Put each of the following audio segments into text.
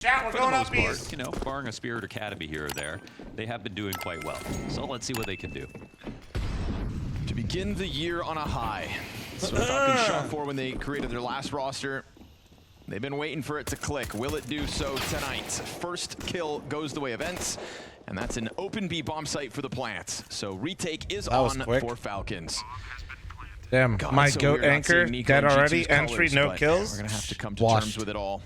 Chat, we're For going the up most part, east. you know, barring a Spirit Academy here or there, they have been doing quite well. So let's see what they can do. To begin the year on a high. So Falcons shot for when they created their last roster. They've been waiting for it to click. Will it do so tonight? First kill goes the way of Ents, and that's an open B bomb site for the Plants. So retake is on for Falcons. Damn, God, my so goat weird not anchor seeing NiKo dead in already. G2's Entry, colors, no but kills. We're gonna have to come to Washed. terms with it all.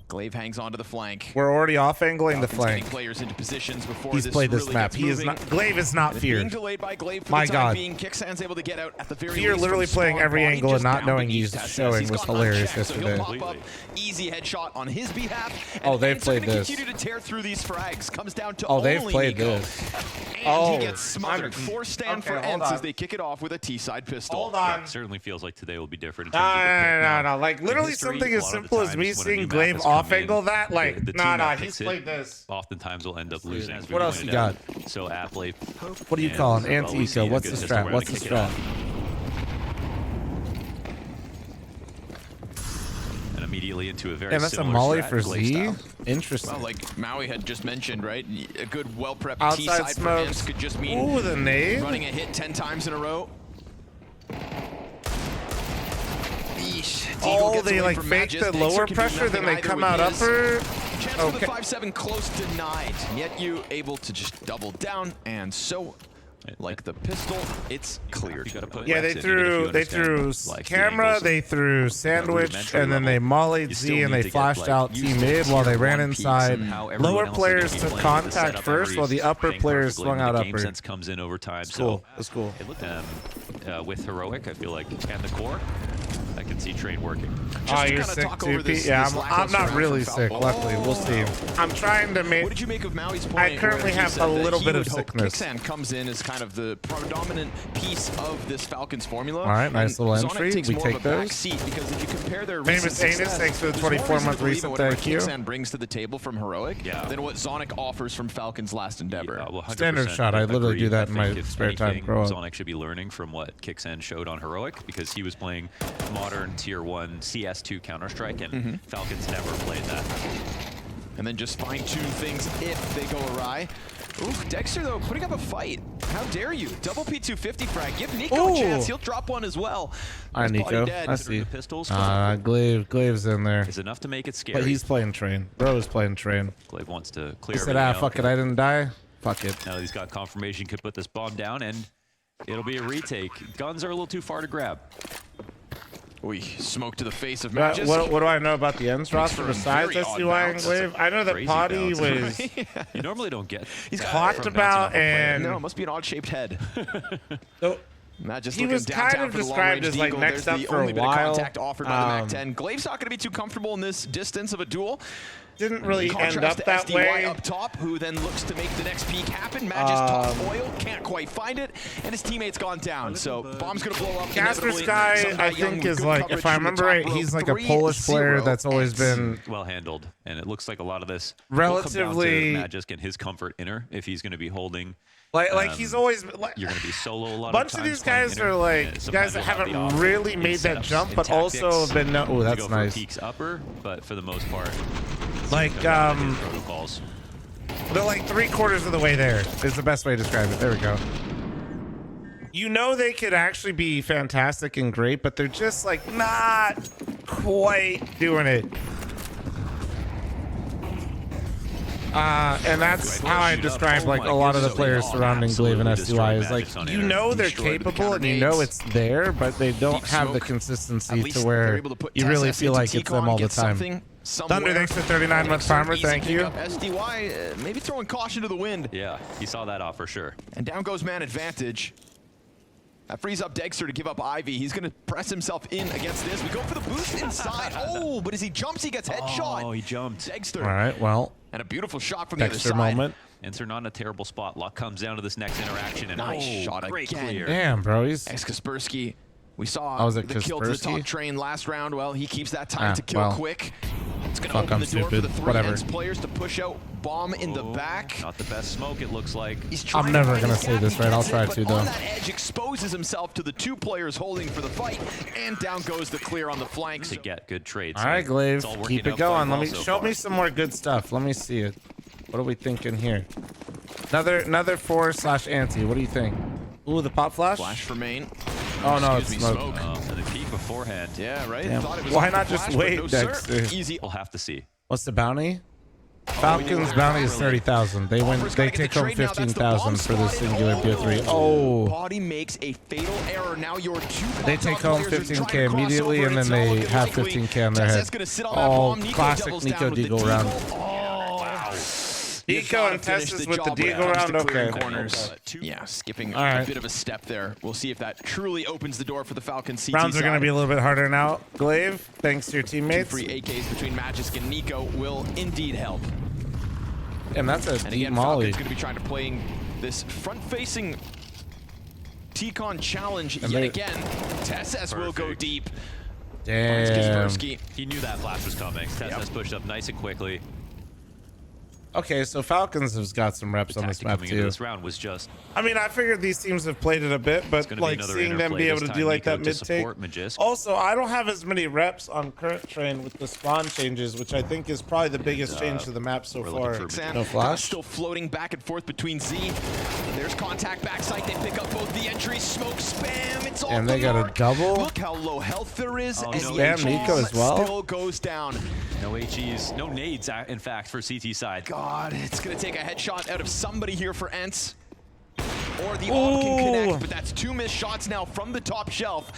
Glaive hangs onto the flank. We're already off angling the Falcons getting flank. players into positions before He's this played this really map. gets He is moving. not. Glaive is not And it's being feared. delayed by Glaive for My the time God. being. Kicksan's able to get out at the very Fear least literally from playing spawn. every Body angle just and not down knowing beneath he's Tess. showing He's was gone hilarious unchecked, so he'll yesterday. pop up. Easy headshot on his behalf. Oh, And they've Ents are played gonna this. continue to tear through these frags. Comes down to Oh, they've only played NiKo. this. And Oh, he gets smothered. Force stand okay, for hold Ents on. as they kick it off with a T-side pistol. Hold on. It certainly feels like today will be different. In No, terms of the pick. Now, no. Like, in literally history, something a as lot of the simple as times me when a seeing new map Glaive has come off in, angle that. Like, the team nah, that he's picks it played this. Oftentimes will end up losing. As we What else pointed you out. got? So aptly. What do you call an anti-eco? What's the strat? What's the strat? And immediately into a very Yeah, that's a similar molly strat, for Glaive Z. style. Interesting. Well, like Maui had just mentioned, right? A good, well-prepped Outside T-side for smokes. Ents could just mean Ooh, the nade. running a hit 10 times in a row. Eesh. Deagle Oh, gets they away like from fake Magis. the Dexter lower can do pressure, then nothing they either come with out his. upper. Chance for the 5-7 close denied. Yet you able to just double down, and so like the pistol, it's cleared. You gotta put Yeah, reps they in, even if you threw understand, like, the camera, angles. they threw sandwich, rudimentary and then level, they mollied you Z still and need they to get, flashed like, out used T to mid while they tier ran one piece inside. and how everyone Lower else is players gonna be took playing the contact setup first every while the upper thing players perfectly, swung and out the game upper. sense comes in over time. It's cool. That's cool. It looked with Heroic, I feel like, and the core, I can see Train working. Oh, to you're kinda sick talk too, over Pete. this- Yeah, this I'm lackluster not round really from sick. Falcons. Luckily, we'll see. I'm trying to make. What did you make of Maui's point? I currently where he have said a that little he bit would of hope sickness. Kicksan comes in as kind of the predominant piece of this Falcons formula. All right, nice And little Zonic entry. takes We more take of a back those. seat because if you compare their Famous recent Anus, success, thanks for the there's more 24-month reason to believe in recent whatever thank you. Kicksan brings to the table from Heroic than what Zonic offers from Falcons' last endeavor. Yeah, well, 100% Standard shot. I literally do that in my I think if spare time. anything, Grow up. Zonic should be learning from what Kicksan showed on Heroic because he was playing modern Tier 1 CS2 Counter-Strike, and Falcons never played that. And then just fine-tune things if they go awry. Oof, Dexter, though, putting up a fight. How dare you? Double P250 frag. Give NiKo a chance. He'll drop one as well. All right, He's probably NiKo. dead. I see. The pistols Glaive's in there. is enough to make it scary. But he's playing train. Bro is playing train. Glaive wants to He clear said, everything fuck it, I didn't die. Fuck it. Now that he's got confirmation, could put this bomb down, and it'll be a retake. Guns are a little too far to grab. We smoke to the face of What, Magis. what do I know about the Ends roster for a besides very odd SDY and bounce. Glaive? I know that Crazy Potty bounce. was You normally don't get He's got talked from about bouncing off a player. and No, it must be an odd-shaped head. so, Magis he looking was downtown kind of for the described long-range as like deagle. next There's up the for only a bit of while. contact offered by the MAC-10. Glaive's not going to be too comfortable in this distance of a duel. didn't really end Contrast up to that SDY way. up top, who then looks to make the next peak happen. Magis top oil, can't quite find it, and his teammate's gone down. So bomb's gonna blow up. Casper inevitably. Sky, Some guy I young think, with is good like, coverage if I from the remember top right, row. he's like a 3-0 Polish player that's always been well handled, and it looks like a lot of this relatively will come down to Magisk and his comfort inner if he's going to be holding. like he's always like. You're going to be solo a lot. Bunch of these guys are like guys that haven't really made that jump, but also have been. Oh, that's nice. Peaks upper, but for the most part, like protocols. they're like 3/4 of the way there. Is the best way to describe it. There we go. You know they could actually be fantastic and great, but they're just like not quite doing it. And that's how I describe like a lot of the players surrounding Glaive and SDY is like, you know they're capable and you know it's there, but they don't have the consistency to where you really feel like it's them all the time. Thunder, thanks for 39-month farmer. Thank you. SDY maybe throwing caution to the wind. Yeah, he saw that off for sure. And down goes man advantage. That frees up Dexter to give up Ivy. He's going to press himself in against this. We go for the boost inside. Oh, but as he jumps, he gets headshot. Oh, he jumped. Dexter. All right, well. And a beautiful shot from the other Dexter side. moment. Ents are not in a terrible spot. Luck comes down to this next interaction. And Nice shot great again. clear. Damn, bro. He's Kaspersky We saw the kill to the top Kaspersky? train last round. Well, he keeps that time to kill quick. It's going to Fuck, open I'm the door for stupid. the three Whatever. Ents players to push out bomb in the back. Not the best smoke, it looks like. I'm never going to say this right. I'll try to, though. On that edge, exposes himself to the two players holding for the fight, and down goes the clear on the flanks. To get good trades. All right, Glaive, keep it going. Let me so show far. me some more good stuff. Let me see it. What are we thinking here? Another 4/anti. What do you think? Ooh, the pop flash. Flash for main. Oh no, it's Excuse me, smoke. And the peek beforehand. Yeah, right. Damn. Thought it was Why off the not just flash, but wait, no, sir. Dexter? Easy. We'll have to see. What's the bounty? Falcons bounty is 30,000. They win. They take home 15,000 for the singular BO3. Oh. Body makes a fatal error. Now your two. They take home 15K immediately, and then they have 15K on their head. Oh, classic NiKo Deagle round. NiKo and Tessus with the Deagle round. Okay. Corners. Yeah, skipping a bit of a step there. We'll see if that truly opens the door for the Falcons. CT Rounds are going to be a little bit harder now. Glaive, thanks to your teammates. 2 free AKs between Magisk and NiKo will indeed help. And that's a And deep again, molly. Falcons going to be trying to play this front-facing T-Con challenge And yet again. Tessus will go deep. Damn. Kaspersky. He knew that flash was coming. Tessus pushed up nice and quickly. Okay, so Falcons has got some reps on this map Coming into too. this round was just I mean, I figured these teams have played it a bit, but gonna be like another seeing them interplay be able this to time. do like that NiKo to mid take. support Magisk. Also, I don't have as many reps on current train with the spawn changes, which I think is probably the biggest change to the map so we're far. looking for No flash. Still floating back and forth between Z. There's contact backside. They pick up both the entries. Smoke spam. It's all And they got a double. Look how low health there is. and no. the Spam NiKo as well. Still goes down. no HEs, no nades, in fact, for CT side. God, it's going to take a headshot out of somebody here for Ents. Or the AWP can connect, but that's 2 missed shots now from the top shelf.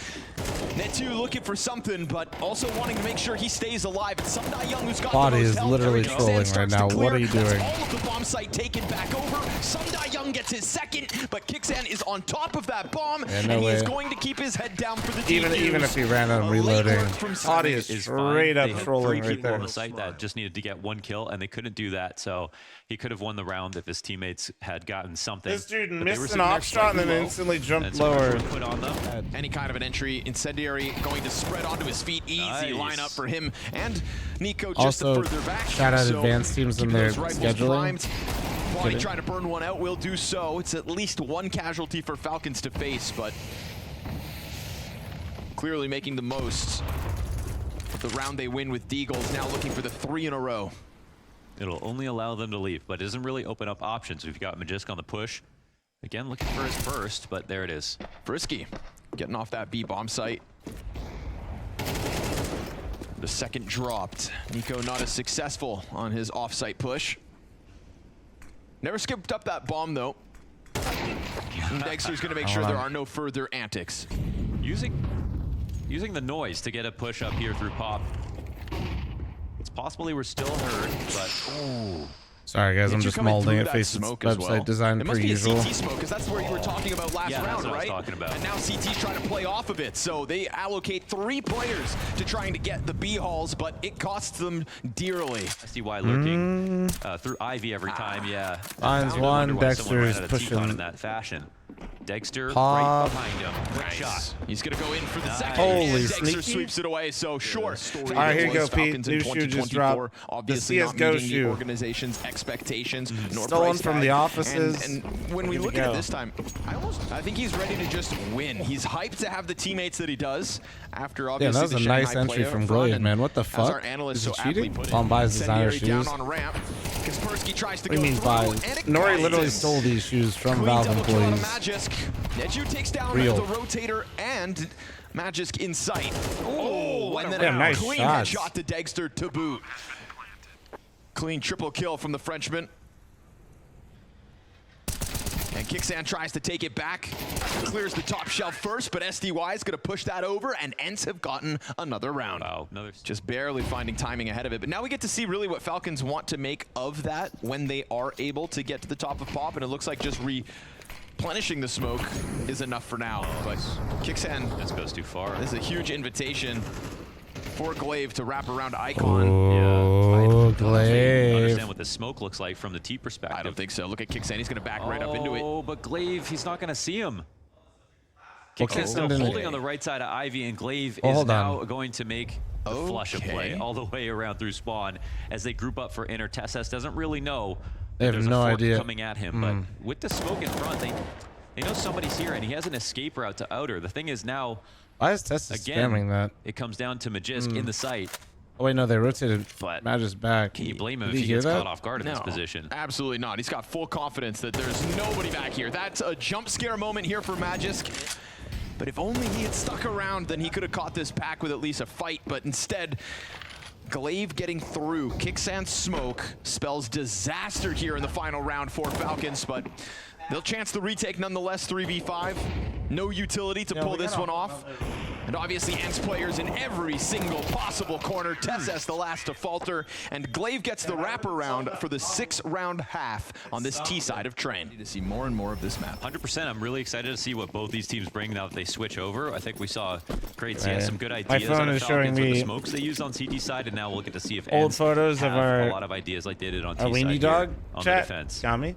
Netu looking for something, but also wanting to make sure he stays alive. It's Sundai Young who's got Body the most is health. literally Kicksan trolling right starts to now. clear. What are you That's doing? all of the bomb site taken back over. Sundai Young gets his second, but Kicksan is on top of that bomb, Yeah, and no he is way. going to keep his head down for the Even if he ran on A late reloading, work from Body Simon is Is straight fine. up They had trolling 3 right people there. on the site that just needed to get 1 kill, and they couldn't do that. So he could have won the round if his teammates had gotten something. This dude But they were missed an sitting there off shot and then slightly low, instantly jumped and so much lower. was put on them. Any kind of an entry, incendiary going to spread onto his feet. Easy Nice. lineup for him and NiKo just Also, further back. shout out So advanced teams in keeping their those rifles scheduling. primed. Body Kidding. trying to burn one out will do so. It's at least 1 casualty for Falcons to face, but clearly making the most of the round they win with Deagles. Now looking for the 3 in a row. It'll only allow them to leave, but it doesn't really open up options. We've got Magisk on the push. Again, looking for his first, but there it is. Frisky getting off that B bomb site. The second dropped. NiKo not as successful on his off-site push. Never skipped up that bomb though. And Dexter's gonna make sure there are no further antics. Using the noise to get a push up here through pop. It's possible they were still hurt, but Sorry guys, I'm Did you just come in molding through it. that Face smoke its as website well? design It per must be usual. a CT smoke, because that's where you were talking about last Yeah, that's round, what I was right? talking about. And now CT's trying to play off of it, so they allocate 3 players to trying to get the B halls, but it costs them dearly. I see why lurking through Ivy every time. Yeah, Finds I one, wonder why someone ran Dexter's out of pushing. T-Con in that fashion. Dexter Pop. right behind him. Quick shot. He's gonna go in for the second. Holy and Dexter sneaky. sweeps it away. So short. All right, here you go, Pete. New shoe just dropped. Obviously The not CS:GO meeting shoe. the organization's expectations. Nor Stolen price from tag. the offices. And when we Good to look at it go. this time, I think he's ready to just win. He's hyped to have the teammates that he does. After Yeah, obviously that was the a Shanghai nice entry play from up front, Glaive, and man. What the as fuck? our analyst Is so he aptly cheating? put it, Tom buys designer Incendiary shoes. down on ramp. Kaspersky tries to What do go you mean through, buy? and it Nori goes. literally stole these shoes from Clean Valve double kill on a employees. Magisk. Neju takes down Real. the rotator and Magisk in sight. Oh, and then Damn, a nice clean shots. headshot to Dexter to boot. Clean triple kill from the Frenchman. And Kicksan tries to take it back. Clears the top shelf first, but SDY is going to push that over, and Ents have gotten another round. Wow, another. Just barely finding timing ahead of it. But now we get to see really what Falcons want to make of that when they are able to get to the top of Pop, and it looks like just replenishing the smoke is enough for now. But Kicksan, This goes too far. this is a huge invitation for Glaive to wrap around Icon. Oh, I Glaive. understand what the smoke looks like from the T perspective. I don't think so. Look at Kicksan. He's going to back right up into it. Oh, but Glaive, he's not going to see him. Kicksan's still didn't- holding on the right side of Ivy, and Glaive Oh, is hold now on. going to make the flush of play all the way around through spawn as they group up for inner. TeSeS doesn't really know They have there's no a fork idea. coming at him, but with the smoke in front, they know somebody's here, and he has an escape route to outer. The thing is now, Why is TeSeS again, spamming that? it comes down to Magisk in the site. Oh wait, no, they rotated But Magisk back. Can you blame him Did if you he hear gets that? caught off guard in this position? Absolutely not. He's got full confidence that there's nobody back here. That's a jump scare moment here for Magisk. But if only he had stuck around, then he could have caught this pack with at least a fight. But instead, Glaive getting through. Kicksan's smoke spells disaster here in the final round for Falcons, but they'll chance the retake nonetheless. 3v5. No utility to pull this one off. And obviously Ents players in every single possible corner. TeSeS the last to falter, and Glaive gets the wraparound for the 6-round half on this T side of Train. To see more and more of this map. 100%. I'm really excited to see what both these teams bring now that they switch over. I think we saw Kratos Right. has some good My ideas phone out of is showing Falcons with the me smokes they used on CT side, and now we'll get to see if old Ents photos of have our- a lot of ideas like they did on T A side weenie here dog on the chat. defense. Got me.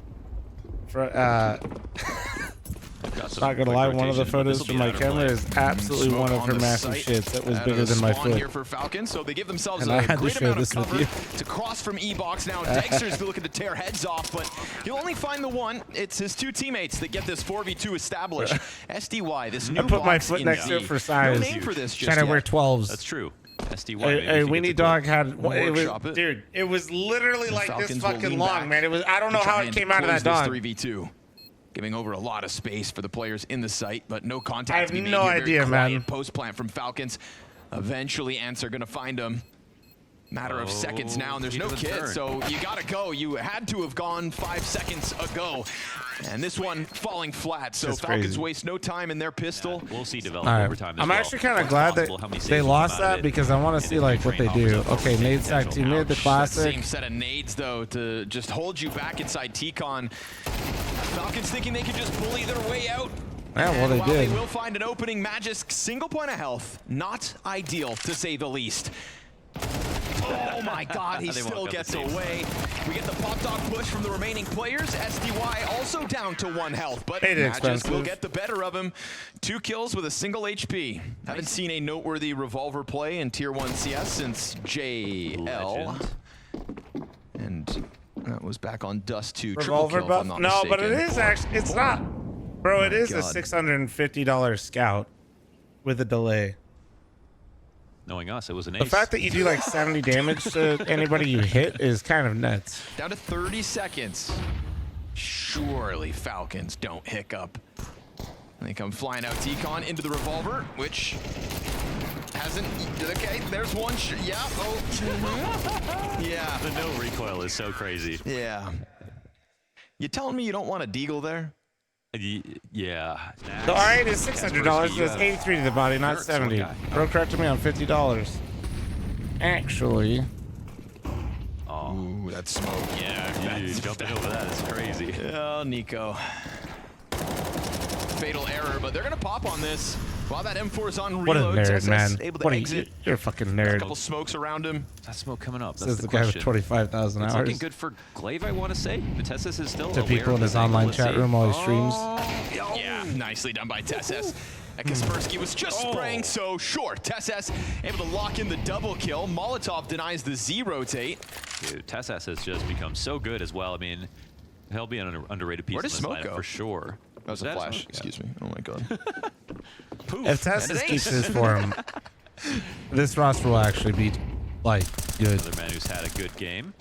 Got some Not gonna quick lie, one of the rotations, but photos this'll from be my out of camera play. is absolutely Smoke one of on her the massive site shits that was at bigger a than my spawn foot. here for Falcons, so they give themselves And a I had to great share amount this of with cover you. to cross from E-Box. Now Dexter's looking to tear heads off, but he'll only find the one. It's his two teammates that get this 4v2 established. SDY, this new I put my box foot in next to D. it for size. No name for this just Trying to wear yet. 12s. That's true. SDY. A maybe if he weenie gets a dog goal. had it was, Workshop it. dude. It was literally like Falcons this will fucking lean long, back man. It was. I don't know to how try it and came out of close that this dog. 3v2. Giving over a lot of space for the players in the site, but no contact. I have to be made no here. Very idea, quiet man. Post plant from Falcons. Eventually, Ents are going to find him. Matter of seconds now, and there's no speed of the kid, turn. so you gotta go. You had to have gone 5 seconds ago, and this one falling flat. So That's Falcons crazy. waste no time in their pistol. We'll see develop All over right. time as I'm well. actually kind of What's glad possible, how that many they saves will lost come out of that it, because I want to and see if like the what they train do. hoppers have Okay, full nade sack potential. teammate, the That classic. same set of nades though to just hold you back inside T-Con. Falcons thinking they could just bully their way out. Yeah, well, And they while did. They will find an opening. Magisk single point of health, not ideal to say the least. Oh my God, he They still walk up gets the saves. away. We get the pop dog push from the remaining players. SDY also down to 1 health, but Made it Magisk will expensive. get the better of him. 2 kills with a single HP. Haven't seen a noteworthy revolver play in Tier 1 CS since JL. Legend. And that was back on Dust 2. Revolver Triple kill, if I'm buff? not No, but it mistaken. is actually. It's not, bro. It is a God. $650 scout with a delay. Knowing us, it was an ace. The fact that you do like 70 damage to anybody you hit is kind of nuts. Down to 30 seconds. Surely Falcons don't hiccup. They come flying out T-Con into the revolver, which hasn't. Okay, there's one. Yeah. Oh. Yeah. the no recoil is so crazy. Yeah. You telling me you don't want a deagle there? Yeah. The R8 is $600, so it's Kaspersky, 83 to the body, not Hurts, 70. okay. Bro corrected me on $50. Actually, Ooh, that smoke. Yeah, dude, jumping over that is crazy. Oh, NiKo. Fatal error, but they're gonna pop on this. While that M4 is on what a reload, nerd, TeSeS man. able to What are exit. you're a fucking A nerd. couple smokes around him. That smoke coming up. That's Says the the guy with question. 25,000 It's hours. looking good for Glaive, I want to say. But TeSeS is still To aware people of in his this angle. online Let's chat see. room while he streams. Yeah, nicely done by TeSeS. And Kaspersky was just spraying, so sure. TeSeS able to lock in the double kill. Molotov denies the Z rotate. Dude, TeSeS has just become so good as well. I mean, he'll be an underrated piece Where in does this smoke lineup go? for sure. That was a flash. Excuse me. Oh my God. Poof. If That's TeSeS an keeps ace. his form, this roster will actually be like good, Another man who's had a good game.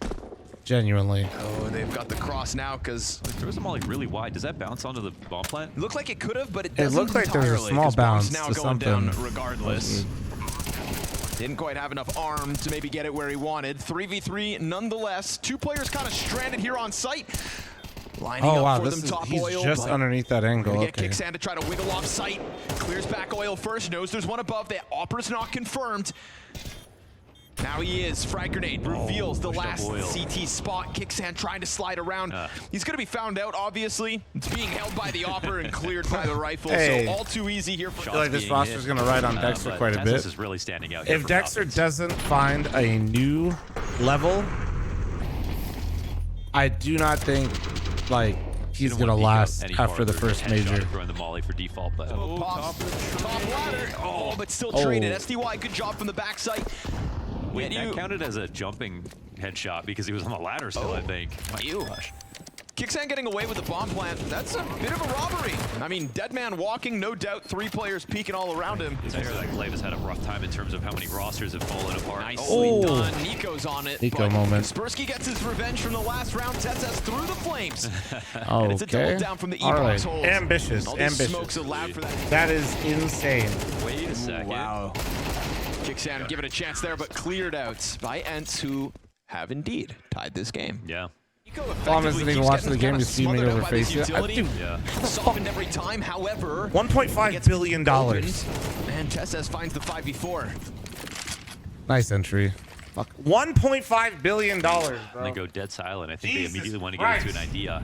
genuinely. Oh, they've got the cross now because Throws them all like really wide. Does that bounce onto the bomb plant? it looked like it could have, but it It doesn't looked like there was a entirely, small 'cause bomb's bounce now to going down something. regardless. Didn't quite have enough arm to maybe get it where he wanted. 3v3 nonetheless. 2 players kind of stranded here on site. Lining Oh up wow, for this them is top he's oil. just but underneath that angle. gonna get Okay. Kicksan to try to wiggle off site. Clears back oil first. Knows there's one above. The opera's not confirmed. Now he is. Frag grenade reveals the pushed up last oil. CT spot. Kicksan trying to slide around. He's going to be found out, obviously. It's being held by the opera and cleared by the rifle. Hey. So all too easy here for I feel like this being roster's hit. gonna ride on Dexter But quite a TeSeS bit. is really standing out here If for Dexter Falcons. doesn't find a new level, I do not think like he's gonna last after the first major. Throwing the molly for default, but Top ladder. Oh, but still traded. SDY, good job from the backside. wait, that counted as a jumping headshot because he was on the ladder still, I think. My gosh. Kixan getting away with the bomb plant. That's a bit of a robbery. I mean, dead man walking, no doubt. 3 players peeking all around him. I hear that Glaive has had a rough time in terms of how many rosters have fallen apart. Nicely done. NiKo's on it. NiKo moment. Spursky gets his revenge from the last round. Tetsu's through the flames. Oh, and it's a double down from the E-box hold. Ambitious, ambitious. Smokes allowed for that. That is insane. Wait a second. Wow. Kixan give it a chance there, but cleared out by Ents, who have indeed tied this game. Yeah. Fl0m isn't even watching the game. You see me over face it. Yeah. Softened every time, however. $1.5 billion. And Tesses finds the 5v4. Nice entry. Fuck. $1.5 billion, bro. And they go dead silent. I think Jesus they immediately want to Christ. get into an idea.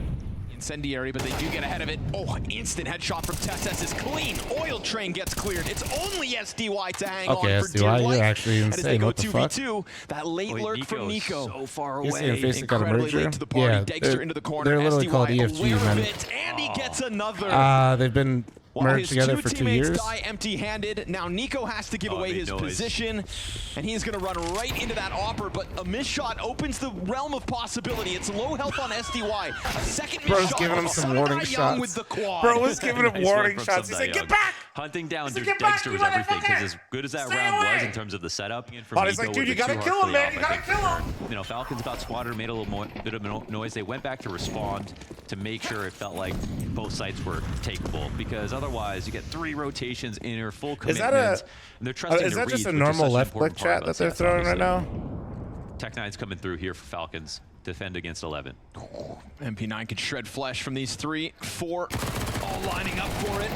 Incendiary, but they do get ahead of it. Oh, instant headshot from Tesses is clean. Oil train gets cleared. It's only SDY to hang on for SDY, dear life. you're actually And as they insane. go What the fuck? 2v2, that late lurk from NiKo. So far You see him away. face it got a Incredibly merger? late to the party. Yeah, Dexter into the corner. they're literally SDY called EFG, aware of man. it, and he gets another. They've been While merged his together two for 2 teammates years. die empty-handed, now NiKo has to give away his position, and he's going to run right into that Opper, but a miss shot opens the realm of possibility. It's low health on SDY. A second miss Bro's shot. giving him some warning shots. With the quad. Bro was giving him Nice warning one from shots. He said, Sundae "Get Young. back!" Hunting down He said, Dexter "Get back, was you everything, because motherfucker! as good as that Stay round was away!" in terms of the setup, from But he's NiKo like, "Dude, with you the gotta too kill hard him, man. playoff, You I gotta think kill for him." sure. You know, Falcons got spotted, made a little bit of a noise. They went back to respond to make sure it felt like both sides were takeable, because otherwise you get 3 rotations in your full commitment. Is that a? And they're trusting Is that just a Reed, which is normal such an left click important part chat that about they're CS, throwing right obviously. now? Tech9's coming through here for Falcons. Defend against 11. MP9 can shred flesh from these 3, 4, all lining up for it.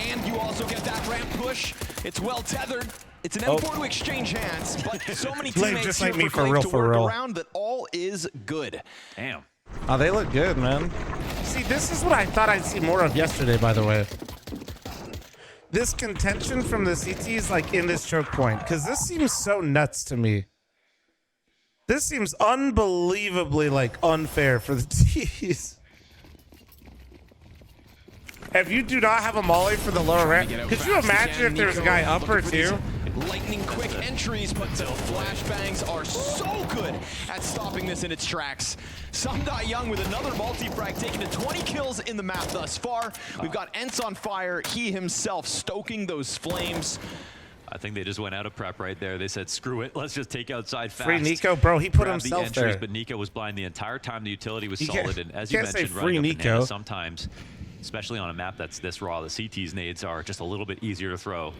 And you also get that ramp push. It's well tethered. It's an M4 to exchange hands, but so many teammates just here like me for for real, to for work real. around that all is good. Damn. Oh, they look good, man. See, this is what I thought I'd see more of yesterday, by the way. This contention from the CTs, like, in this choke point, because this seems so nuts to me. This seems unbelievably, like, unfair for the T's. If you do not have a molly for the lower ramp, could you imagine if there's a guy up or two? Lightning quick entries, but the flashbangs are so good at stopping this in its tracks. Sundae Young with another multi-frag, taking to 20 kills in the map thus far. We've got Ents on fire, he himself stoking those flames. I think they just went out of prep right there. They said, screw it, let's just take outside fast. Free NiKo, bro, he put Grab himself the entries, there. But NiKo was blind the entire time. The utility was You can't- solid, and as you you can't say mentioned, free running up NiKo. bananas sometimes, especially on a map that's this raw, the CT's nades are just a little bit easier to throw.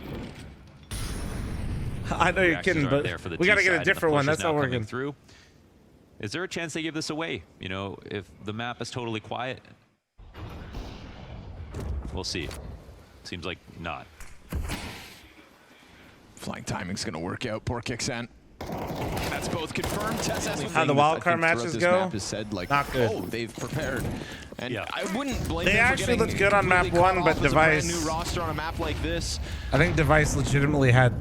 I know you're Reactions kidding, aren't but there for the we got to T get side, a and the different one. push is That's now not coming working. through. Is there a chance they give this away? You know, if the map is totally quiet? We'll see. Seems like not. Flying timing's gonna work out, poor Kixan. That's both confirmed. How the wildcard matches go? Said, like, not good. Oh, they've prepared. And Yeah. I wouldn't blame They them for actually getting looked good on map completely cut 1, but off as a brand Device- new roster on a map like this. I think Device legitimately had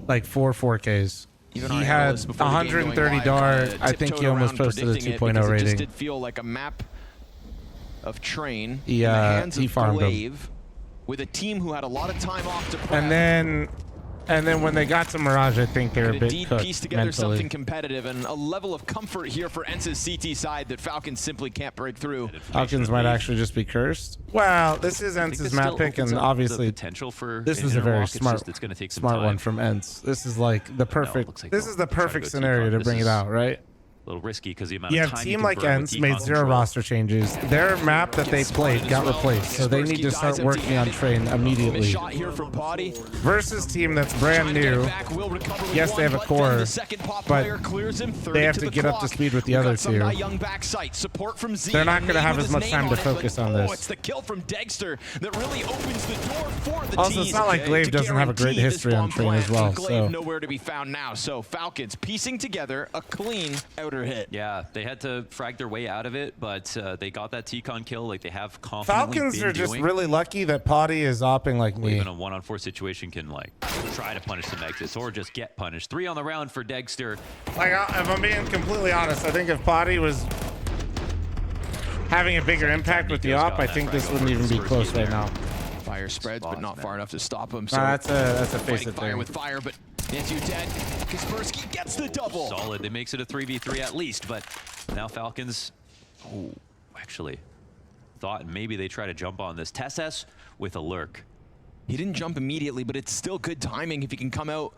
like 4 4Ks. Even He our had analysts before the game going 130 live dart. kinda I think he tiptoed almost around posted a predicting it 2.0 because It just rating. did feel like a map of train He, in the hands he of farmed him. Glaive with a team who had a lot of time off to prep. And then when they got to Mirage, I think they were a Could bit indeed cooked piece together mentally. something competitive and a level of comfort here for Ence's CT side that Falcons simply can't break through. Falcons might actually just be cursed. Well, this is Ence's map pick, and obviously potential for this was a very smart take one from Ents. This is like the perfect. looks like This they'll is the try to go perfect T-Con. scennario to This bring it is out, right? A little risky because the amount You of have time team you like convert with Ents made T-Con 0 control. roster changes. Their map that they played got replaced, so they need to start working on train immediately. Shot here from Potty. Versus team that's brand new. Yes, they have a core, but they have to get up to speed with the other two. They're not going to have as much time to focus on this. It's the kill from Dexter that really opens the door for the Also, it's not like Glaive doesn't have a great history on train as well. Glaive So nowhere to be found now. So Falcons piecing together a clean outer hit. Yeah, they had to frag their way out of it, but they got that T-Con kill like they have confidently Falcons been are just doing. really lucky that Potty is opping like me. Even a 1-on-4 situation can like try to punish some exits or just get punished. 3 on the round for Dexter. Like, if I'm being completely honest, I think if Potty was having a bigger impact with the op, I think this wouldn't even be close right now. Fire spreads, but not far enough to stop him. So that's a face of fire thing. with fire, but Nancy dead. Kaspersky gets the double. Solid. It makes it a 3v3 at least, but now Falcons, actually thought maybe they try to jump on this. TSS with a lurk. He didn't jump immediately, but it's still good timing if he can come out.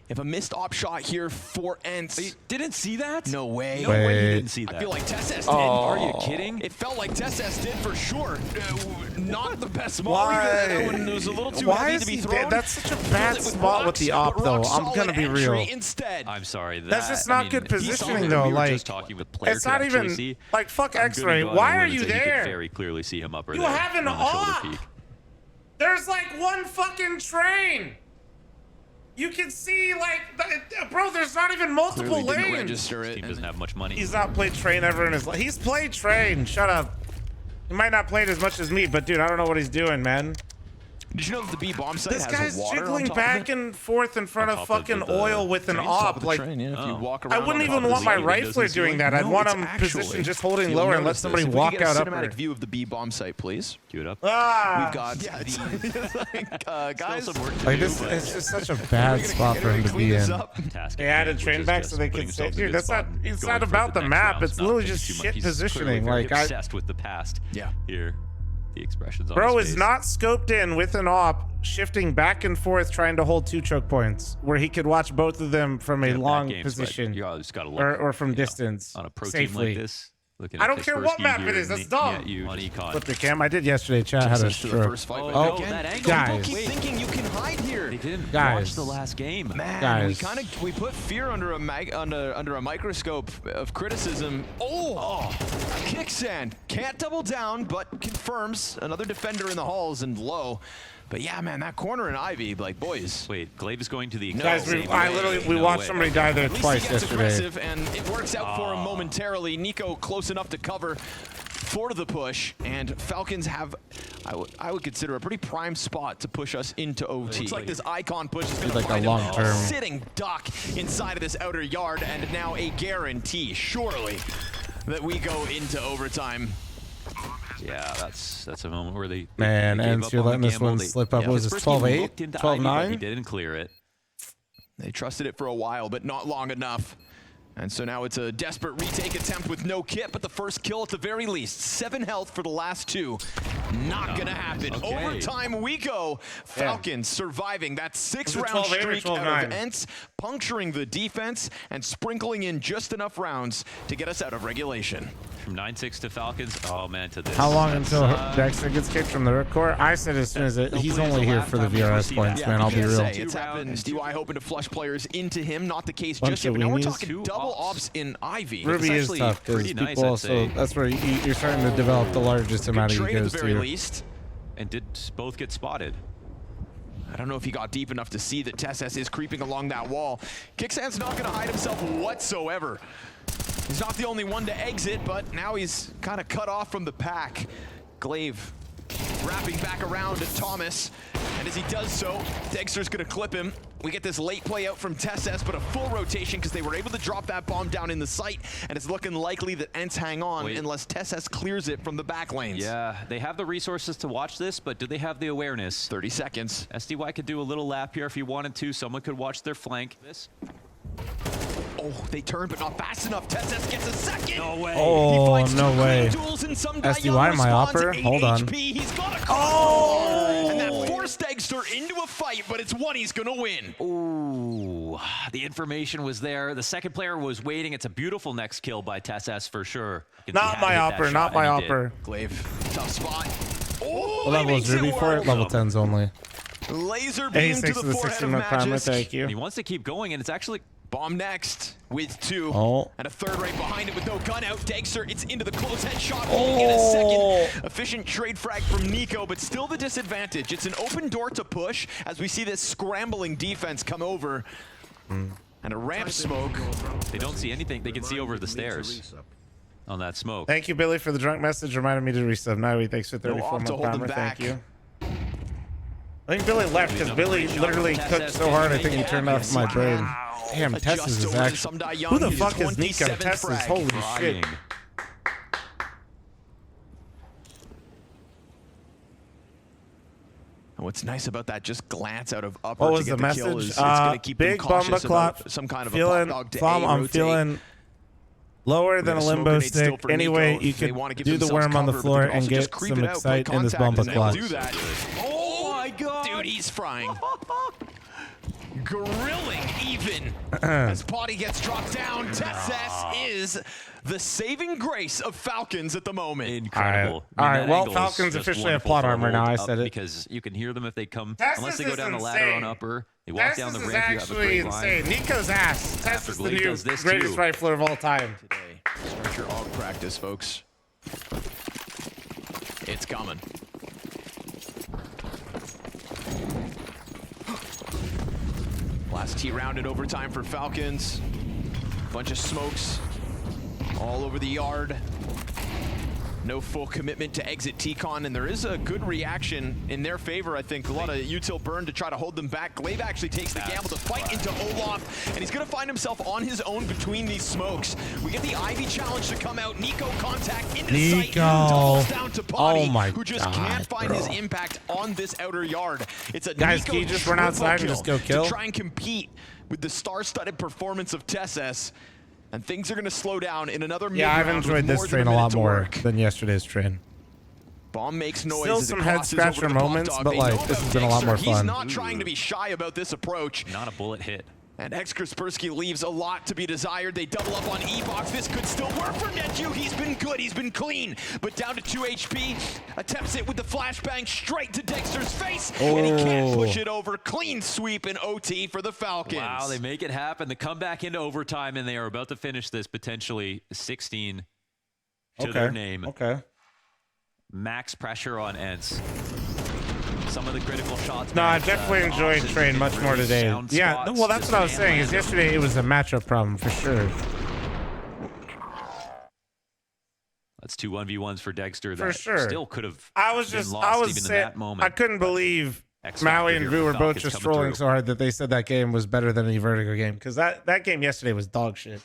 If a missed op shot here for Ents. You didn't see that? No way. No way you didn't see that. I feel like TSS did. Are you kidding? It felt like TSS did for sure. Not the best spot. Why? That one was a little too heavy to be thrown. That's such a bad spot with the op, though. I'm gonna be real. Instead. I'm sorry. That's just not good positioning, though. We were like, just talking with players it's not even like fuck X-ray. You Why are you can there? very clearly see him up. You have an op. There's like one fucking train. You can see, like, bro, there's not even multiple lanes. Register it. Team doesn't have much money. He's not played train ever in his life. He's played train. Shut up. He might not play it as much as me, but dude, I don't know what he's doing, man. Did you know that the B bomb site This has guy's water jiggling back and forth in front of fucking oil with an op. Like, if you walk I around wouldn't on even top want of my the rifler doing that. I'd want him positioned just holding lower and let somebody walk out up. upper. Cinematic view of the B bomb site, please. Cue it up. Ah, We've got guys. Some work to like do, this, but it's just such a bad spot for him to be in. task They at added hand, train which is back just so they putting could say, himself in a dude, good that's not. spot, It's going not for about the next map. round, It's not literally thinking just too much. shit He's positioning. clearly Like, very obsessed with the past. Yeah. Here, the expressions on bro his is face. not scoped in with an op, shifting back and forth, trying to hold 2 choke points, where he could watch both of them from a long position You just gotta look, or from distance on a pro safely. team like this. I don't care what map it is. That's dumb. On econ. Flip the cam. I did yesterday. Chat had a stroke. Oh, that angle. Guys. Keep thinking you can hide here. They didn't Guys. watch the last game. Man, Guys. we put fear under a microscope of criticism. Kicksand can't double down, but confirms another defender in the halls and low. But yeah, man, that corner in Ivy, like, boys. Wait, Glaive is going to the Guys, same I way. literally we No watched way. somebody die there At least twice he gets yesterday. aggressive, and it works out for him momentarily. NiKo close enough to cover for the push, and Falcons have, I would consider a pretty prime spot to push us into OT. Looks like this icon push is going to Like a find long him term. sitting duck inside of this outer yard, and now a guarantee, surely, that we go into overtime. Yeah, that's a moment where they Man, they gave and up you're on the letting this gamble. one They- slip up. yeah, What was this, Kaspersky 12-8? looked into 12-9? Ivy, but he didn't clear it. They trusted it for a while, but not long enough. And so now it's a desperate retake attempt with no kit, but the first kill at the very least. 7 health for the last 2. Not gonna happen. Okay. Overtime we go. Falcons surviving that 6-round 12-8 or streak out 12-9? of Ents, puncturing the defense and sprinkling in just enough rounds to get us out of regulation. From 9-6 to Falcons. Oh man, to this. How long That's, until Dexter gets kicked from the ripcore? I said as soon as he's only here for the VRS points, man. I'll be real. It's happened. DY hoping to flush players into him. Not the case Bunch just yet. of But now we're weenies. talking 2 double ops. ops in Ivy. Ruby is actually tough because pretty nice, people I'd also. say. That's where you're starting to develop the largest amount of Trade at egos the very too. least. And did both get spotted? I don't know if he got deep enough to see that TSS is creeping along that wall. Kicksand's not going to hide himself whatsoever. He's not the only one to exit, but now he's kind of cut off from the pack. Glaive wrapping back around at Thomas, and as he does so, Dexter's going to clip him. We get this late play out from TSS, but a full rotation because they were able to drop that bomb down in the site, and it's looking likely that Ents hang on unless TSS clears it from the back lanes. Yeah, they have the resources to watch this, but do they have the awareness? 30 seconds. SDY could do a little lap here if he wanted to. Someone could watch their flank. This. Oh, they turn, but not fast enough. TSS gets a second. No way. Oh, no way. SDY, my upper? Hold on. He's got a and that forced Dexter into a fight, but it's one he's gonna win. Ooh, the information was there. The second player was waiting. It's a beautiful next kill by TSS for sure. Not my upper. Not my upper. Glaive, tough spot. Oh, What level is Ruby for it? Level 10s only. Laser beam to 86 the to the forehead 16 of minute timer. Magisk. Thank you. He wants to keep going, and it's actually Bomb next with 2. Oh. And a third right behind it with no gun out. Dexter, it's into the close headshot. Only in a second. Efficient trade frag from NiKo, but still the disadvantage. It's an open door to push as we see this scrambling defense come over. And a ramp smoke. they don't see anything. They can see over the stairs on that smoke. Thank you, Billy, for the drunk message. Reminded me to resub. Navi, thanks for 34 off to month hold them timer. back. Thank you. I think Billy left because Billy literally cooked so hard. I think he turned off my brain. Damn, Tessus is actually. Who the fuck is NiKo? Tessus, holy shit. what's nice about that just glance out of upper What to was get the the kill message? is it's going to keep them Big cautious Bumba about Clot. some kind of Feeling, a pop dog to Fl0m, I'm rotate. feeling lower than a Smoke limbo grenade still stick. for Anyway, NiKo. you They could wanna give do the themselves worm on the cover, but floor they can and also get just creep some it out, excite play in this contact, Bumba and they'll Clot. do that. Oh my god! Dude, he's frying. Grilling even as Potty gets dropped down. TeSeS is the saving grace of Falcons at the moment. Incredible. All right. that Well, angle is Falcons just officially have wonderful plot for a armor now. hold I up said it. Because you can hear them if they come, TeSeS unless they go is down the ladder on insane. upper. They walk down the TeSeS is ramp. You have a actually great line. insane. NiKo's ass. TeSeS After is the Blake new does this greatest too. rifler of all time. Today, start your AUG practice, folks. It's coming. Last T round in overtime for Falcons. Bunch of smokes all over the yard. No full commitment to exit T-Con, and there is a good reaction in their favor, I think. A lot of util burn to try to hold them back. Glaive actually takes the gamble to fight into Olaf, and he's gonna find himself on his own between these smokes. We get the Ivy challenge to come out. NiKo contact into sight. Doubles down to Potty, who just can't find his impact on this outer yard. It's a Guys, NiKo can you just run triple outside and just go kill? to try and compete with the star-studded performance of TeSeS. And things are going to slow down in another Yeah, I've enjoyed this train a lot more than yesterday's train. Bomb makes noise. Still as some it head crosses over scratcher the pop moments, dog. but They like know this about has been a lot more Dexter. He's fun. not trying to be shy about this approach. Not a bullet hit. And Kaspersky leaves a lot to be desired. They double up on E-Box. This could still work for Netu. He's been good. He's been clean. But down to 2 HP. Attempts it with the flashbang straight to Dexter's face. And he can't push it over. Clean sweep in OT for the Falcons. Wow, they make it happen. They come back into overtime, and they are about to finish this potentially 16 to their name. Okay. Max pressure on Ents. Some of the critical shots. No, I definitely enjoyed train much more today. Yeah, well, that's what I was saying. Is yesterday it was a matchup problem for sure. That's 2 1v1s for Dexter. For that sure. Still could have. I was saying, that moment. I couldn't believe Maui and here Vu for were both Falcons just coming trolling through. so hard that they said that game was better than any Vertigo game, because that game yesterday was dog shit.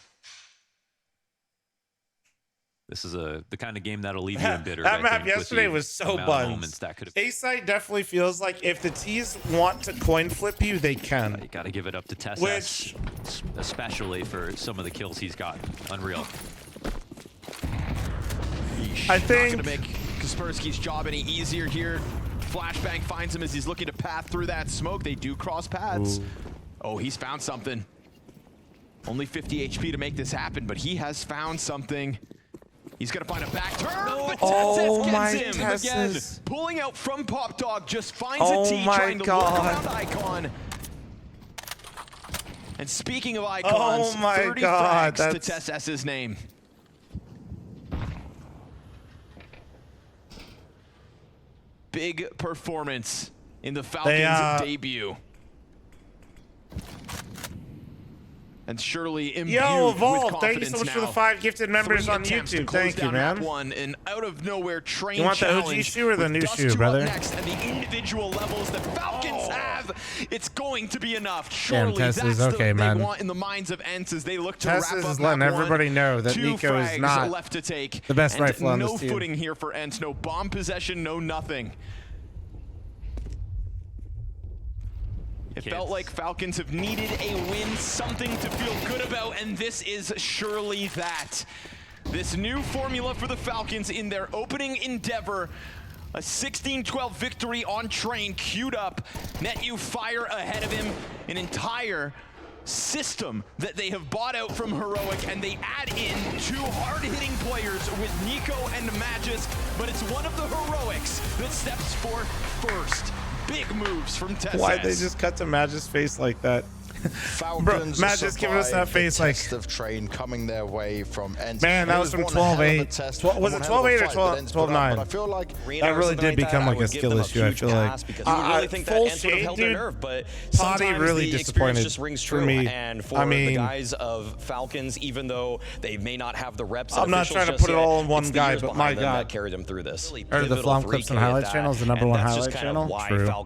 This is the kind of game that'll leave you embittered. That I map think, with yesterday the was so amount of buns. moments that could have. A-side definitely feels like if the T's want to coin flip you, they can. You got to give it up to TeSeS, Which, especially for some of the kills he's gotten. Unreal. I think, not going to make Kaspersky's job any easier here. Flashbang finds him as he's looking to path through that smoke. They do cross paths. Ooh. Oh, he's found something. Only 50 HP to make this happen, but he has found something. He's going to find a back turn, but TeSeS gets him again. Pulling out from Pop Dog, just finds a T, trying to look around Icon. And speaking of Icons, 30 frags to TeSeS's name. Big performance in the Falcons' debut. And surely imbued with confidence. Thank you so much for the 5 gifted members on YouTube. Thank you, man. One, and out of nowhere train You want the OG challenge shoe or the with new Dust shoe, 2 brother? up next, and the individual levels that Falcons have, it's going to be enough. Surely TeSeS that's is okay, what man. they want in the minds of Ents as they look to TeSeS wrap up is letting map everybody one. know that 2 NiKo is frags not left to take, the best and rifle on no this team. footing here for Ents. No bomb possession, no nothing. It felt like Falcons have needed a win, something to feel good about, and this is surely that. This new formula for the Falcons in their opening endeavor, a 16-12 victory on train queued up. NetU fire ahead of him, an entire system that they have bought out from Heroic, and they add in 2 hard-hitting players with NiKo and Magisk, but it's one of the Heroics that steps forth first. Big moves from TeSeS. Why'd they just cut to Magic's face like that? Falcons Bro, Magic's giving us that face like of train coming their way from Ents. Man, that was from 12-8. Was it 12-8 or 12-9? I feel like that really did become like a skill issue. I feel like because you really think that Ents would have held their nerve, but Potty really disappointed just rings true. for me. And for the guys of Falcons, even though they may not have the reps, I'm not trying to put it all in one guy, but my God, carry them through this. Or the fl0m clips and highlights channel is the #1 highlight channel. True.